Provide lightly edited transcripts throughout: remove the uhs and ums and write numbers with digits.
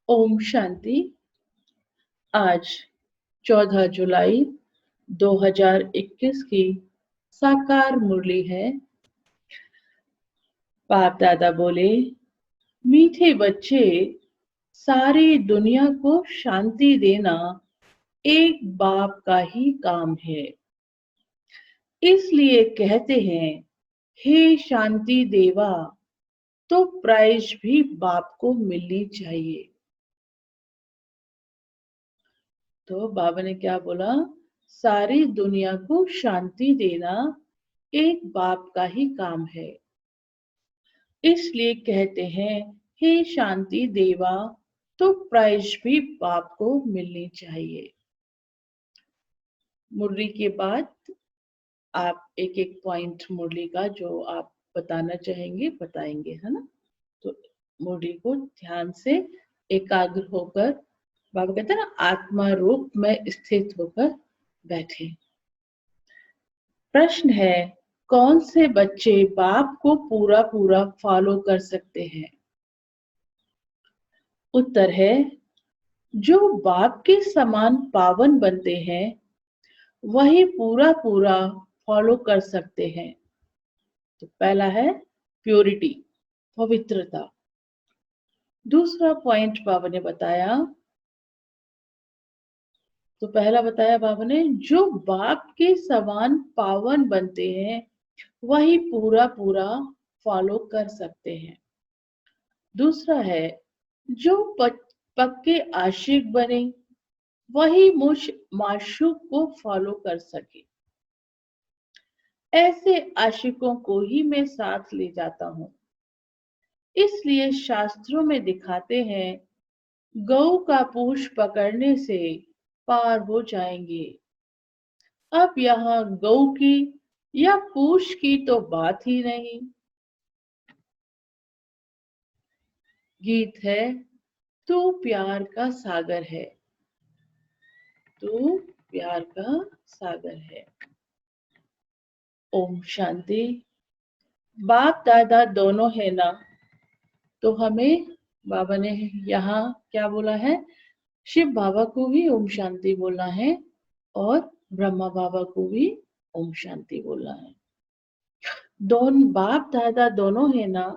ओम शांति। आज 14 जुलाई 2021 की साकार मुरली है। बाप दादा बोले, मीठे बच्चे, सारी दुनिया को शांति देना एक बाप का ही काम है। इसलिए कहते हैं, हे शांति देवा, तो प्राइज भी बाप को मिलनी चाहिए। तो बाबा ने क्या बोला? सारी दुनिया को शांति देना एक बाप का ही काम है। इसलिए कहते हैं, हे शांति देवा, तो प्राइज भी बाप को मिलनी चाहिए। मुरली के बाद आप एक एक पॉइंट मुरली का जो आप बताना चाहेंगे बताएंगे, है ना? तो मुरली को ध्यान से एकाग्र होकर, बाबा कहते हैं ना, आत्मा रूप में स्थित होकर बैठे। प्रश्न है, कौन से बच्चे बाप को पूरा पूरा फॉलो कर सकते हैं? उत्तर है, जो बाप के समान पावन बनते हैं वही पूरा पूरा फॉलो कर सकते हैं। तो पहला है प्योरिटी, पवित्रता। दूसरा पॉइंट बाबा ने बताया, तो पहला बताया बाबा ने, जो बाप के समान पावन बनते हैं वही पूरा पूरा फॉलो कर सकते हैं। दूसरा है, जो पक्के आशिक बने वही मुझ माशूक को फॉलो कर सके। ऐसे आशिकों को ही मैं साथ ले जाता हूं। इसलिए शास्त्रों में दिखाते हैं, गौ का पूंछ पकड़ने से पार हो जाएंगे। अब यहाँ गौ की या पूंछ की तो बात ही नहीं। गीत है, तू प्यार का सागर है, तू प्यार का सागर है। ओम शांति। बाप दादा दोनों है ना, तो हमें बाबा ने यहाँ क्या बोला है? शिव बाबा को भी ओम शांति बोलना है और ब्रह्मा बाबा को भी ओम शांति बोलना है। दोनों बाप दादा दोनों है ना,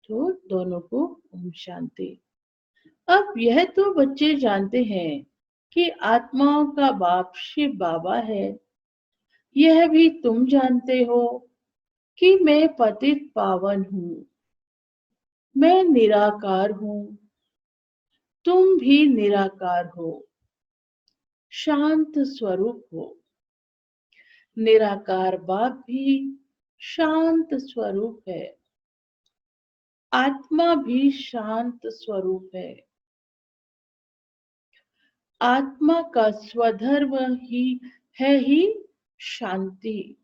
तो दोनों को ओम शांति। अब यह तो बच्चे जानते हैं कि आत्माओं का बाप शिव बाबा है। यह भी तुम जानते हो कि मैं पतित पावन हूँ, मैं निराकार हूँ, तुम भी निराकार हो, शांत स्वरूप हो। निराकार बाप भी शांत स्वरूप है, आत्मा भी शांत स्वरूप है। आत्मा का स्वधर्म ही शांति।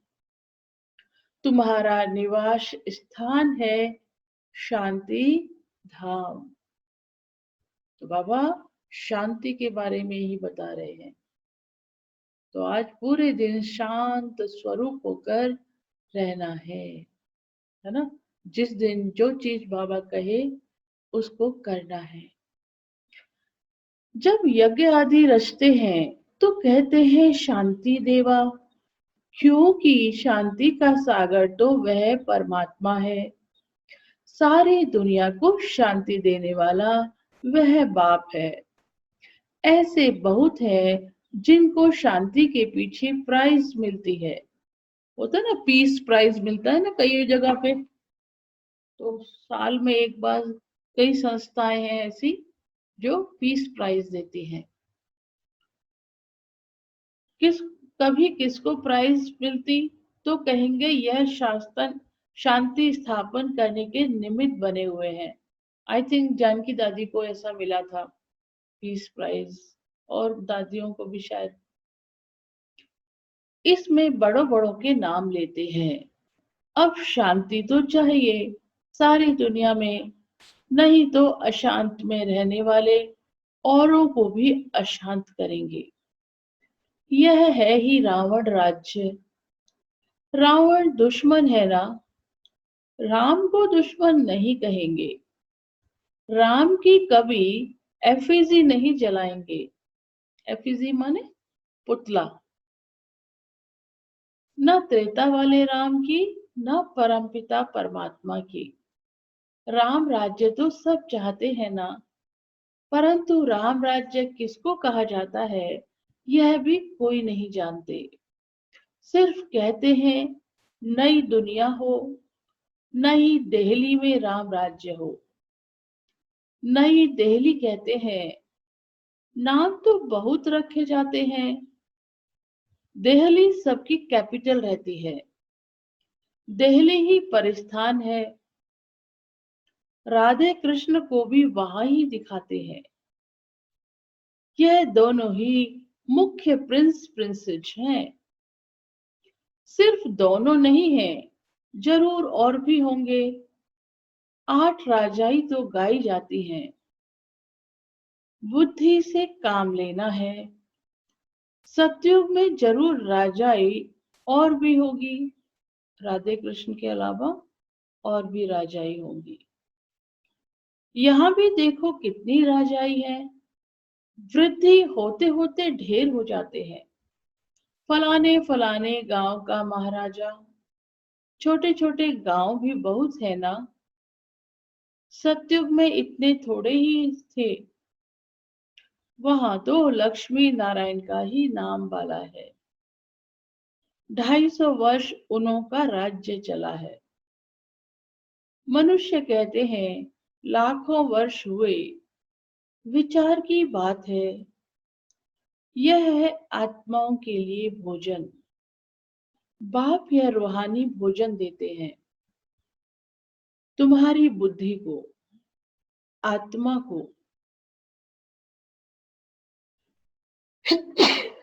तुम्हारा निवास स्थान है शांति धाम। तो बाबा शांति के बारे में ही बता रहे हैं। तो आज पूरे दिन शांत स्वरूप होकर रहना है ना? जिस दिन जो चीज बाबा कहे उसको करना है। जब यज्ञ आदि रचते हैं तो कहते हैं शांति देवा, क्योंकि शांति का सागर तो वह परमात्मा है। सारी दुनिया को शांति देने वाला वह बाप है। ऐसे बहुत है जिनको शांति के पीछे प्राइज मिलती है। होता है ना, पीस प्राइज मिलता है ना कई जगह पे। तो साल में एक बार कई संस्थाएं हैं ऐसी जो पीस प्राइज देती हैं। किस कभी किसको प्राइज मिलती तो कहेंगे यह शासन शांति स्थापन करने के निमित्त बने हुए हैं। आई थिंक जानकी दादी को ऐसा मिला था पीस प्राइज, और दादियों को भी शायद। इसमें बड़ों बड़ों के नाम लेते हैं। अब शांति तो चाहिए सारी दुनिया में, नहीं तो अशांत में रहने वाले औरों को भी अशांत करेंगे। यह है ही रावण राज्य। रावण दुश्मन है ना, राम को दुश्मन नहीं कहेंगे। राम की कभी एफिजी नहीं जलाएंगे। एफिजी माने पुतला। न त्रेता वाले राम की, न परमपिता परमात्मा की। राम राज्य तो सब चाहते हैं ना, परंतु राम राज्य किसको कहा जाता है यह भी कोई नहीं जानते। सिर्फ कहते हैं नई दुनिया हो, नई दिल्ली में राम राज्य हो। नई दिल्ली कहते हैं, नाम तो बहुत रखे जाते हैं। दिल्ली सबकी कैपिटल रहती है, दिल्ली ही परिस्थान है। राधे कृष्ण को भी वहां ही दिखाते हैं। यह दोनों ही मुख्य प्रिंस प्रिंसेस हैं। सिर्फ दोनों नहीं हैं, जरूर और भी होंगे। 8 राजाई तो गाई जाती हैं। बुद्धि से काम लेना है। सतयुग में जरूर राजाई और भी होगी। राधे कृष्ण के अलावा और भी राजाई होंगी। यहाँ भी देखो कितनी राजाई है। वृद्धि होते होते ढेर हो जाते हैं। फलाने फलाने गांव का महाराजा। छोटे छोटे गांव भी बहुत है ना। सतयुग में इतने थोड़े ही थे। वहां तो लक्ष्मी नारायण का ही नाम वाला है। 250 वर्ष उन्हों का राज्य चला है। मनुष्य कहते हैं लाखों वर्ष हुए। विचार की बात है। यह है आत्माओं के लिए भोजन। बाप यह रूहानी भोजन देते हैं तुम्हारी बुद्धि को, आत्मा को।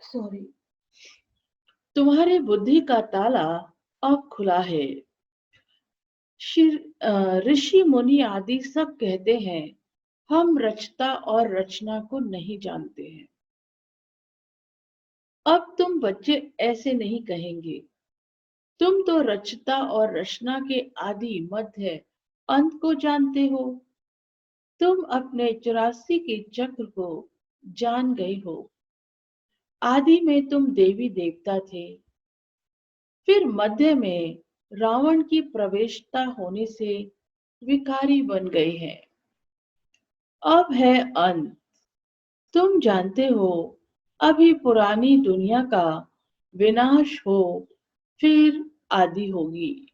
सॉरी। तुम्हारी बुद्धि का ताला अब खुला है। ऋषि मुनि आदि सब कहते हैं हम रचता और रचना को नहीं जानते हैं। अब तुम बच्चे ऐसे नहीं कहेंगे। तुम तो रचता और रचना के आदि मध्य अंत को जानते हो। तुम अपने 84 के चक्र को जान गए हो। आदि में तुम देवी देवता थे। फिर मध्य में रावण की प्रवेशता होने से विकारी बन गए हैं। अब है अंत। तुम जानते हो अभी पुरानी दुनिया का विनाश हो, फिर आदि होगी।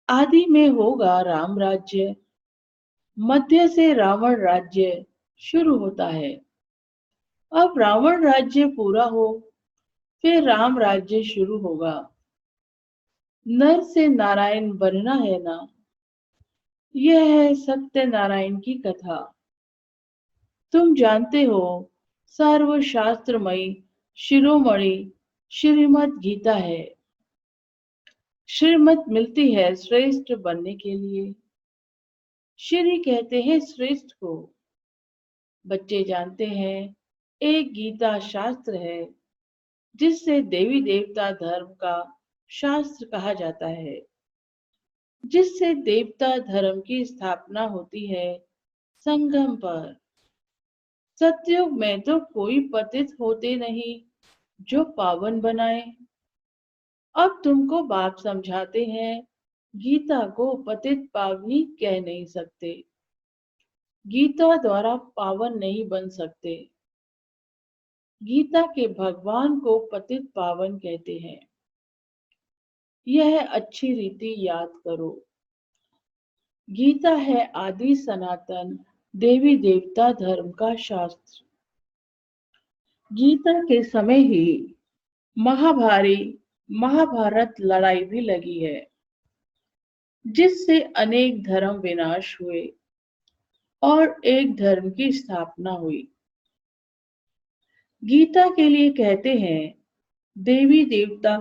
आदि में होगा राम राज्य। मध्य से रावण राज्य शुरू होता है। अब रावण राज्य पूरा हो, फिर राम राज्य शुरू होगा। नर से नारायण बनना है ना। यह है सत्य नारायण की कथा। तुम जानते हो सर्वशास्त्रमयी शिरोमणि श्रीमद् गीता है। श्रीमत मिलती है श्रेष्ठ बनने के लिए। श्री कहते हैं श्रेष्ठ को। बच्चे जानते हैं एक गीता शास्त्र है जिससे देवी देवता धर्म का शास्त्र कहा जाता है, जिससे देवता धर्म की स्थापना होती है संगम पर। सतयुग में तो कोई पतित होते नहीं जो पावन बनाए। अब तुमको बाप समझाते हैं गीता को पतित पावनी कह नहीं सकते। गीता द्वारा पावन नहीं बन सकते। गीता के भगवान को पतित पावन कहते हैं। यह अच्छी रीति याद करो। गीता है आदि सनातन देवी देवता धर्म का शास्त्र। गीता के समय ही महाभारत लड़ाई भी लगी है, जिससे अनेक धर्म विनाश हुए और एक धर्म की स्थापना हुई। गीता के लिए कहते हैं देवी देवता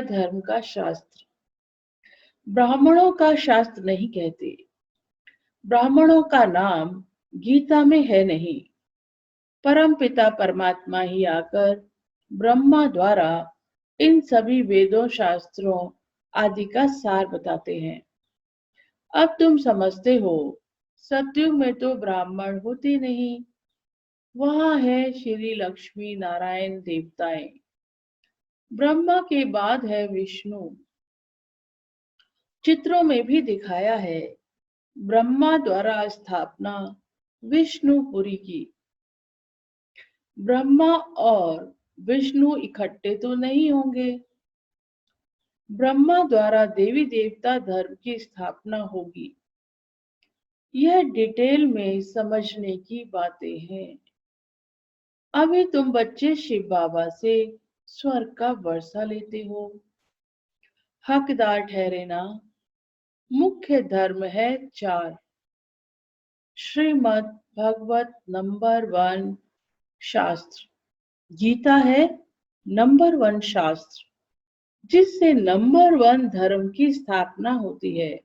धर्म का शास्त्र। ब्राह्मणों का शास्त्र नहीं कहते। ब्राह्मणों का नाम गीता में है नहीं। परम पिता परमात्मा ही आकर ब्रह्मा द्वारा इन सभी वेदों शास्त्रों आदि का सार बताते हैं। अब तुम समझते हो, सतयुग में तो ब्राह्मण होते नहीं, वहां है श्री लक्ष्मी नारायण देवताएं। ब्रह्मा के बाद है विष्णु। चित्रों में भी दिखाया है, ब्रह्मा द्वारा स्थापना विष्णुपुरी की। ब्रह्मा और विष्णु इकट्ठे तो नहीं होंगे। ब्रह्मा द्वारा देवी देवता धर्म की स्थापना होगी। यह डिटेल में समझने की बातें हैं। अभी तुम बच्चे शिव बाबा से स्वर्ग का वर्षा लेते हो, हकदार ठहरे ना। मुख्य धर्म है 4। श्रीमद् भगवत नंबर 1 शास्त्र, गीता है नंबर 1 शास्त्र, जिससे नंबर 1 धर्म की स्थापना होती है।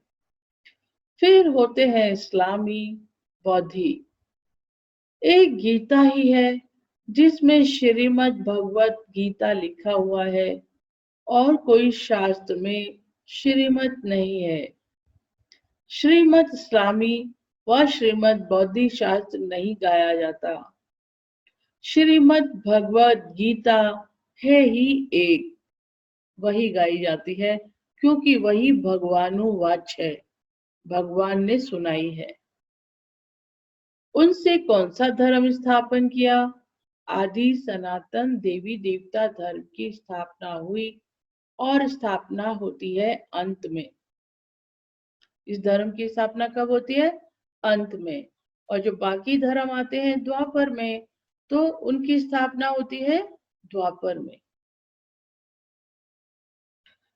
फिर होते हैं इस्लामी, बौद्धि। एक गीता ही है जिसमें श्रीमद् भगवत गीता लिखा हुआ है, और कोई शास्त्र में श्रीमत नहीं है। श्रीमद् इस्लामी व श्रीमद् बौद्धि शास्त्र नहीं गाया जाता। श्रीमद् भगवत गीता है ही एक, वही गाई जाती है, क्योंकि वही भगवानुवाच है, भगवान ने सुनाई है। उनसे कौन सा धर्म स्थापन किया? आदि सनातन देवी देवता धर्म की स्थापना हुई, और स्थापना होती है अंत में। इस धर्म की स्थापना कब होती है? अंत में। और जो बाकी धर्म आते हैं द्वापर में, तो उनकी स्थापना होती है द्वापर में।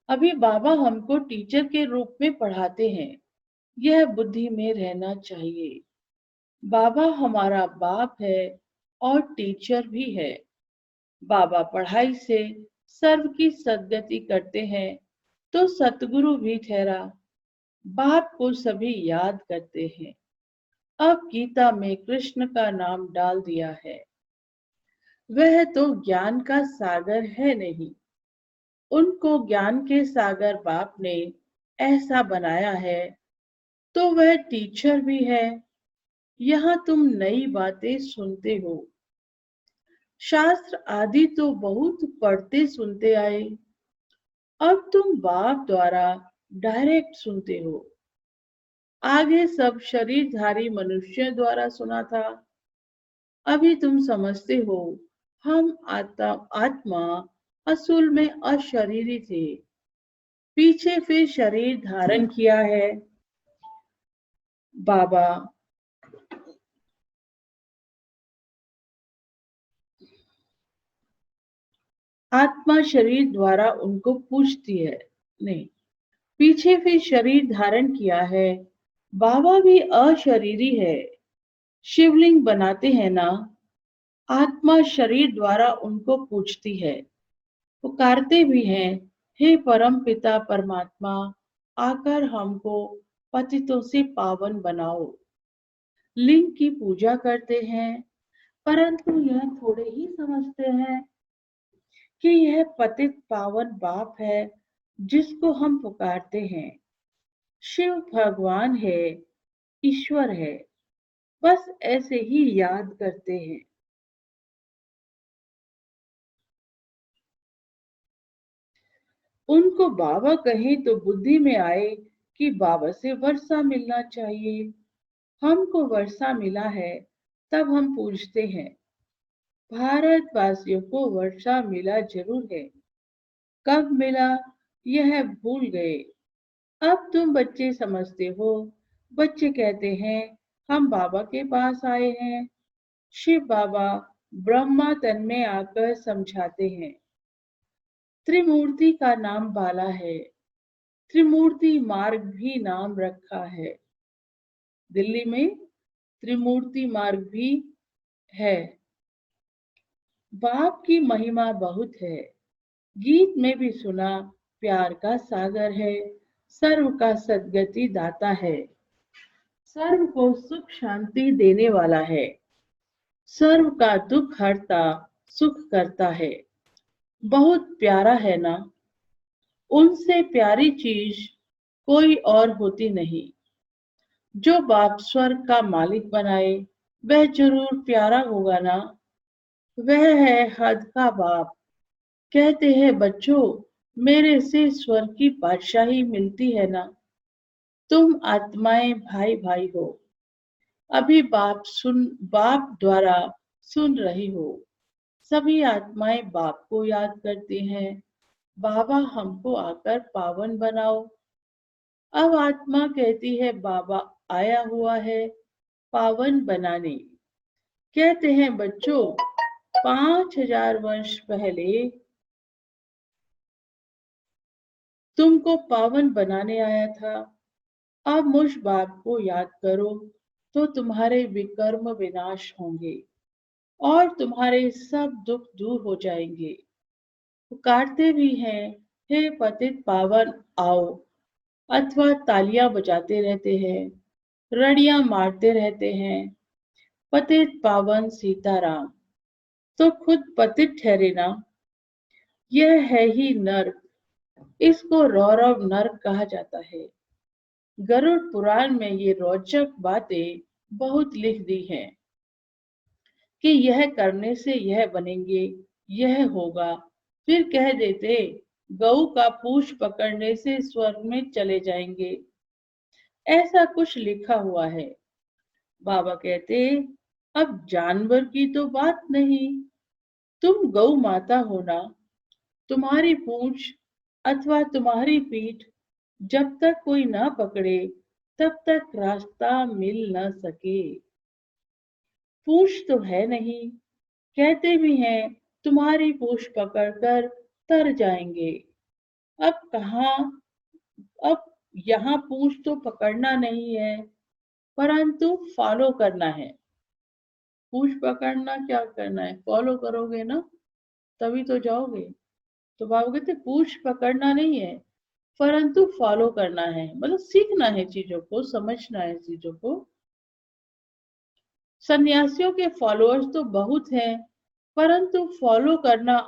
अभी बाबा हमको टीचर के रूप में पढ़ाते हैं, यह बुद्धि में रहना चाहिए। बाबा हमारा बाप है और टीचर भी है। बाबा पढ़ाई से सर्व की सद्गति करते हैं, तो सतगुरु भी ठहरा। बाप को सभी याद करते हैं। अब गीता में कृष्ण का नाम डाल दिया है। वह तो ज्ञान का सागर है नहीं, उनको ज्ञान के सागर बाप ने ऐसा बनाया है, तो वह टीचर भी है। यहाँ तुम नई बातें सुनते हो। शास्त्र आदि तो बहुत पढ़ते सुनते आए, अब तुम बाप द्वारा डायरेक्ट सुनते हो। आगे सब शरीरधारी मनुष्य द्वारा सुना था। अभी तुम समझते हो, हम आत्मा असूल में अशरीरी थे, पीछे फिर शरीर धारण किया है। बाबा आत्मा शरीर द्वारा उनको पूछती है, नहीं, पीछे फिर शरीर धारण किया है। बाबा भी अशरीरी है। शिवलिंग बनाते हैं ना, आत्मा शरीर द्वारा उनको पूछती है, पुकारते भी हैं, हे परम पिता परमात्मा, आकर हमको पतितों से पावन बनाओ। लिंग की पूजा करते हैं, परंतु यह थोड़े ही समझते हैं कि यह पतित पावन बाप है जिसको हम पुकारते हैं। शिव भगवान है, ईश्वर है, बस ऐसे ही याद करते हैं। उनको बाबा कहें तो बुद्धि में आए कि बाबा से वर्षा मिलना चाहिए। हमको वर्षा मिला है, तब हम पूछते हैं। भारतवासियों को वर्षा मिला जरूर है, कब मिला यह भूल गए। अब तुम बच्चे समझते हो। बच्चे कहते हैं, हम बाबा के पास आए हैं। शिव बाबा ब्रह्मा तन में आकर समझाते हैं। त्रिमूर्ति का नाम बाला है, त्रिमूर्ति मार्ग भी नाम रखा है। दिल्ली में त्रिमूर्ति मार्ग भी है। बाप की महिमा बहुत है, गीत में भी सुना, प्यार का सागर है, सर्व का सद्गति दाता है, सर्व को सुख शांति देने वाला है, सर्व का दुख हरता सुख करता है। बहुत प्यारा है ना। उनसे प्यारी चीज कोई और होती नहीं। जो बाप स्वर्ग का मालिक बनाए वह जरूर प्यारा होगा ना। वह है हद का बाप। कहते हैं बच्चों, मेरे से स्वर्ग की बादशाही मिलती है ना। तुम आत्माएं भाई भाई हो। अभी बाप द्वारा सुन रही हो। सभी आत्माएं बाप को याद करती हैं, बाबा हमको आकर पावन बनाओ। अब आत्मा कहती है बाबा आया हुआ है पावन बनाने। कहते हैं बच्चों, 5000 वर्ष पहले तुमको पावन बनाने आया था। अब मुझ बाप को याद करो तो तुम्हारे विकर्म विनाश होंगे और तुम्हारे सब दुख दूर हो जाएंगे। पुकारते भी हैं, हे पतित पावन आओ, अथवा तालियां बजाते रहते हैं, रड़ियां मारते रहते हैं, पतित पावन सीताराम। तो खुद पतित ठहरे ना। यह है ही नर्क। इसको रौरव नर्क कहा जाता है। गरुड़ पुराण में ये रोचक बातें बहुत लिख दी हैं कि यह करने से यह बनेंगे, यह होगा। फिर कह देते गऊ का पूंछ पकड़ने से स्वर्ग में चले जाएंगे। ऐसा कुछ लिखा हुआ है। बाबा कहते, अब जानवर की तो बात नहीं, तुम गौ माता हो ना। तुम्हारी पूंछ अथवा तुम्हारी पीठ जब तक कोई ना पकड़े तब तक रास्ता मिल न सके। पूंछ तो है नहीं। कहते भी हैं तुम्हारी पूंछ पकड़कर तर जाएंगे। अब कहाँ, अब यहाँ पूंछ तो पकड़ना नहीं है, परंतु फॉलो करना है। पूंछ पकड़ना क्या करना है, फॉलो करोगे ना तभी तो जाओगे। तो बाबू कहते पूंछ पकड़ना नहीं है, परंतु फॉलो करना है, मतलब सीखना है, चीजों को समझना है, चीजों को। सन्यासियों के फॉलोअर्स तो बहुत हैं, परंतु फॉलो करना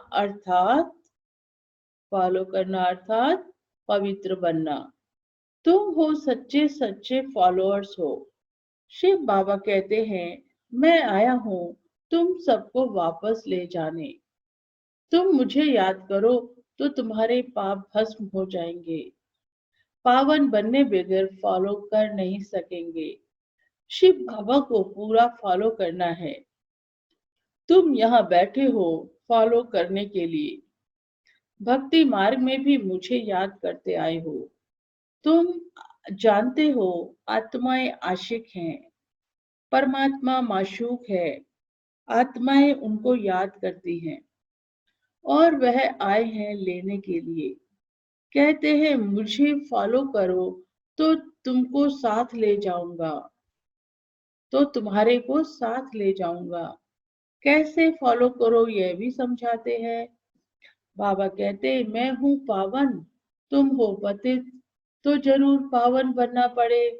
अर्थात पवित्र बनना। तुम हो सच्चे सच्चे फॉलोअर्स हो। शिव बाबा कहते हैं, मैं आया हूँ तुम सबको वापस ले जाने। तुम मुझे याद करो तो तुम्हारे पाप भस्म हो जाएंगे। पावन बनने बगैर फॉलो कर नहीं सकेंगे। शिव बाबा को पूरा फॉलो करना है। तुम यहाँ बैठे हो फॉलो करने के लिए। भक्ति मार्ग में भी मुझे याद करते आए हो। तुम जानते हो आत्माएं आशिक हैं, परमात्मा माशूक है। आत्माएं उनको याद करती हैं और वह आए हैं लेने के लिए। कहते हैं मुझे फॉलो करो तो तुमको साथ ले जाऊंगा, तो तुम्हारे को साथ ले जाऊंगा। कैसे फॉलो करो यह भी समझाते हैं। बाबा कहते मैं हूँ पावन, तुम हो पतित, तो जरूर पावन बनना पड़े,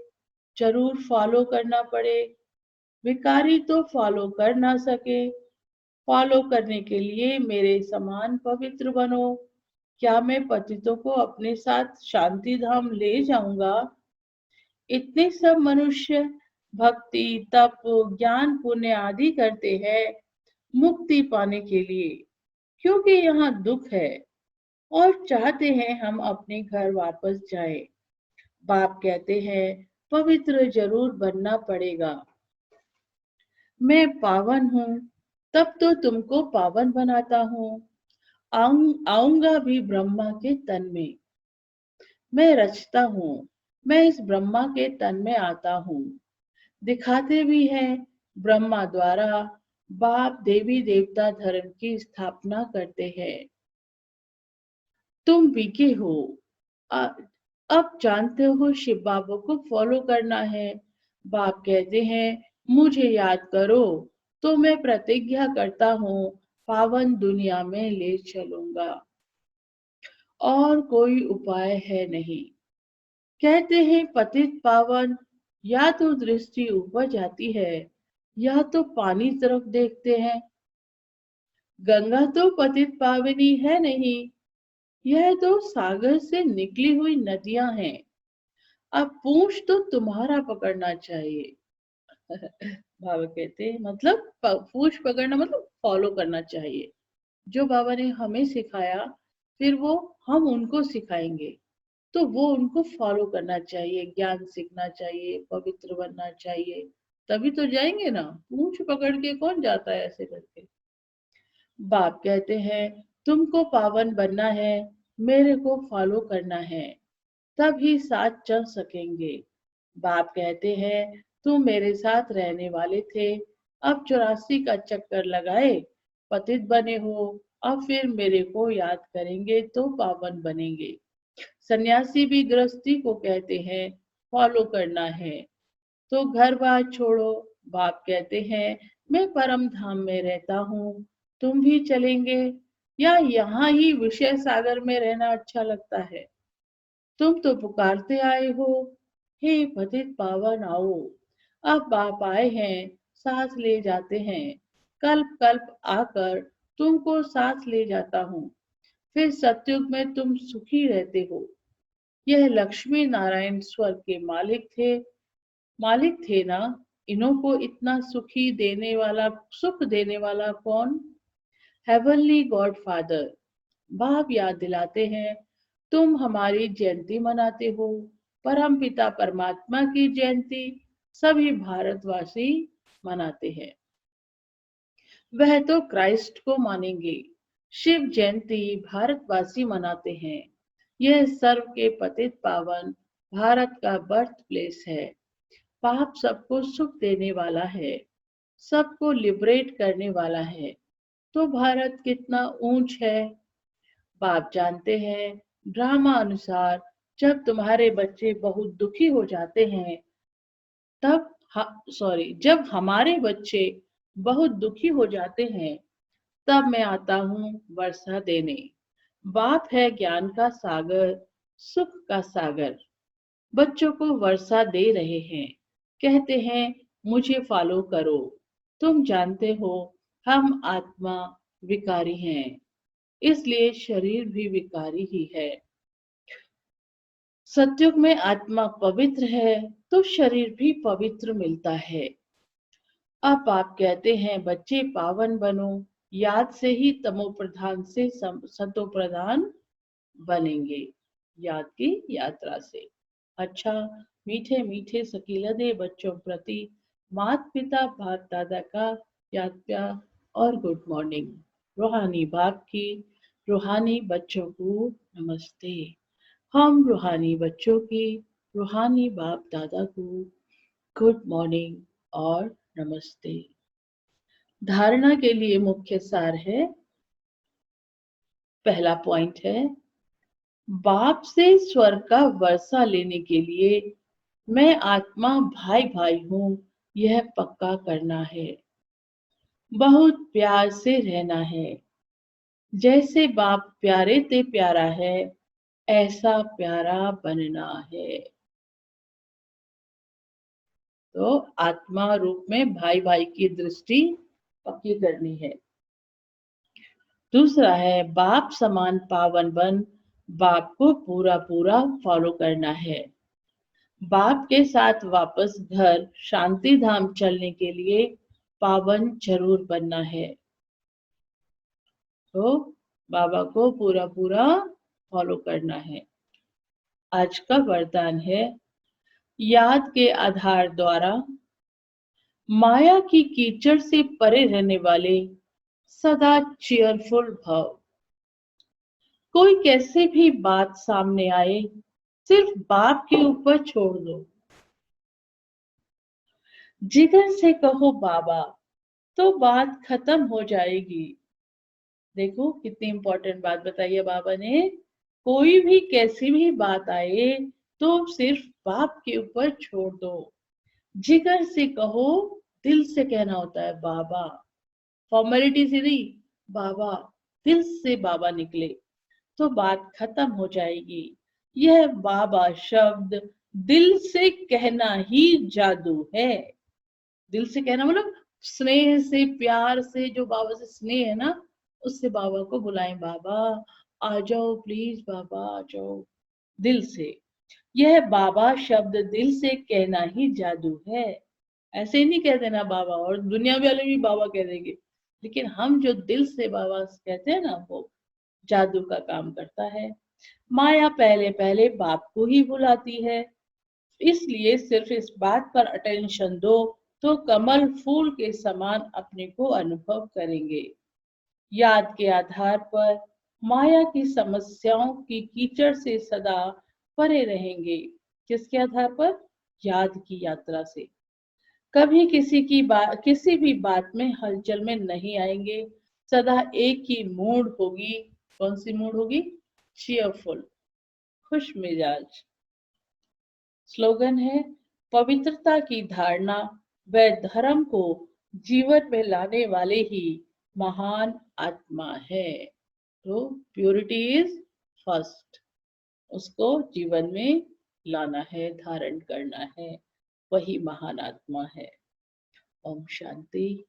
जरूर फॉलो करना पड़े। भिखारी तो फॉलो कर ना सके। फॉलो करने के लिए मेरे समान पवित्र बनो। क्या मैं पतितों को अपने साथ शांति धाम ले जाऊंगा? इतने सब मनुष्य भक्ति तप ज्ञान पुण्य आदि करते हैं मुक्ति पाने के लिए, क्योंकि यहाँ दुख है और चाहते हैं हम अपने घर वापस जाएं। बाप कहते हैं पवित्र जरूर बनना पड़ेगा। मैं पावन हूँ तब तो तुमको पावन बनाता हूँ। आऊंगा भी ब्रह्मा के तन में। मैं रचता हूँ, मैं इस ब्रह्मा के तन में आता हूँ। दिखाते भी हैं ब्रह्मा द्वारा बाप देवी देवता धर्म की स्थापना करते हैं। तुम बीके हो। अ- अब जानते हो शिव बाबा को फॉलो करना है। बाप कहते हैं मुझे याद करो तो मैं प्रतिज्ञा करता हूँ पावन दुनिया में ले चलूंगा। और कोई उपाय है नहीं। कहते हैं पतित पावन, या तो दृष्टि ऊपर जाती है या तो पानी तरफ देखते हैं। गंगा तो पतित पावनी है नहीं, यह तो सागर से निकली हुई नदियां हैं। अब पूंछ तो तुम्हारा पकड़ना चाहिए। बाबा कहते हैं मतलब पूंछ पकड़ना मतलब फॉलो करना चाहिए। जो बाबा ने हमें सिखाया फिर वो हम उनको सिखाएंगे, तो वो उनको फॉलो करना चाहिए, ज्ञान सीखना चाहिए, पवित्र बनना चाहिए, तभी तो जाएंगे ना। पूंछ पकड़ के कौन जाता है ऐसे करके। बाप कहते हैं तुमको पावन बनना है, मेरे को फॉलो करना है, तभी साथ चल सकेंगे। बाप कहते हैं तुम मेरे साथ रहने वाले थे, अब 84 का चक्कर लगाए पतित बने हो, अब फिर मेरे को याद करेंगे तो पावन बनेंगे। सन्यासी भी गृहस्थी को कहते हैं फॉलो करना है, तो घर बार छोड़ो। बाप कहते हैं मैं परम धाम में रहता हूँ, तुम भी चलेंगे, या यहाँ ही विषय सागर में रहना अच्छा लगता है। तुम तो पुकारते आए हो, हे पतित पावन आओ। अब बाप आए हैं, सांस ले जाते हैं, कल्प कल्प आकर तुमको सांस ले जाता हूँ, फिर सतयुग में तुम सुखी रहते हो। यह लक्ष्मी नारायण स्वर्ग के मालिक थे ना, इन्हों को इतना सुख देने वाला कौन? Heavenly God father. बाप याद दिलाते हैं तुम हमारी जयंती मनाते हो, परम पिता परमात्मा की जयंती सभी भारतवासी मनाते हैं। वह तो क्राइस्ट को मानेंगे। शिव जयंती भारतवासी मनाते हैं। यह सर्व के पतित पावन भारत का बर्थ प्लेस है। पाप सबको सुख देने वाला है, सबको लिबरेट करने वाला है, तो भारत कितना ऊंच है। बाप जानते हैं ड्रामा अनुसार जब तुम्हारे बच्चे बहुत दुखी हो जाते हैं तब जब हमारे बच्चे बहुत दुखी हो जाते हैं तब मैं आता हूँ वर्षा देने। बाप है ज्ञान का सागर, सुख का सागर, बच्चों को वर्षा दे रहे हैं, कहते हैं मुझे फॉलो करो। तुम जानते हो हम आत्मा विकारी हैं, इसलिए शरीर भी विकारी ही है। सतयुग में आत्मा पवित्र है तो शरीर भी पवित्र मिलता है। अब आप कहते हैं बच्चे पावन बनो, याद से ही तमो प्रधान से सतो प्रधान बनेंगे, याद की यात्रा से। अच्छा, मीठे मीठे सकीलदे बच्चों प्रति माता पिता बाप दादा का याद प्यार और गुड मॉर्निंग। रूहानी बाप की रूहानी बच्चों को नमस्ते। हम रूहानी बच्चों की रूहानी बाप दादा को गुड मॉर्निंग और नमस्ते। धारणा के लिए मुख्य सार है, पहला पॉइंट है बाप से स्वर्ग का वर्षा लेने के लिए मैं आत्मा भाई भाई हूं, यह पक्का करना है। बहुत प्यार से रहना है, जैसे बाप प्यारे ते प्यारा है ऐसा प्यारा बनना है। तो आत्मा रूप में भाई भाई की दृष्टि पक्की करनी है। दूसरा है बाप समान पावन बन, बाप को पूरा पूरा फॉलो करना है। बाप के साथ वापस घर शांति धाम चलने के लिए पावन जरूर बनना है। तो बाबा को पूरा पूरा फॉलो करना है। आज का वरदान है याद के आधार द्वारा माया की कीचड़ से परे रहने वाले सदा चेयरफुल भव। कोई कैसे भी बात सामने आए सिर्फ बाप के ऊपर छोड़ दो, जिगर से कहो बाबा, तो बात खत्म हो जाएगी। देखो कितनी इंपॉर्टेंट बात बताई है बाबा ने। कोई भी कैसी भी बात आए तो सिर्फ बाप के ऊपर छोड़ दो, जिगर से कहो, दिल से कहना होता है बाबा, फॉर्मेलिटी से नहीं, बाबा, दिल से बाबा निकले तो बात खत्म हो जाएगी। यह बाबा शब्द दिल से कहना ही जादू है। दिल से कहना मतलब स्नेह से प्यार से, जो बाबा से स्नेह है ना, उससे बाबा को बुलाएं, बाबा आ जाओ प्लीज, बाबा आ जाओ, दिल से। यह बाबा शब्द दिल से कहना ही जादू है। ऐसे ही नहीं कह देना बाबा, और दुनिया वाले भी बाबा कह देंगे, लेकिन हम जो दिल से बाबा कहते हैं ना, वो जादू का काम करता है। माया पहले पहले बाप को ही बुलाती है, इसलिए सिर्फ इस बात पर अटेंशन दो तो कमल फूल के समान अपने को अनुभव करेंगे। याद के आधार पर माया की समस्याओं की कीचड़ से सदा परे रहेंगे। किसके आधार पर? याद की यात्रा से। कभी किसी भी बात में हलचल में नहीं आएंगे। सदा एक ही मूड होगी। कौन सी मूड होगी? चीयरफुल, खुश मिजाज। स्लोगन है, पवित्रता की धारणा व धर्म को जीवन में लाने वाले ही महान आत्मा है। तो प्योरिटी इज फर्स्ट, उसको जीवन में लाना है, धारण करना है, वही महान आत्मा है। ओम शांति।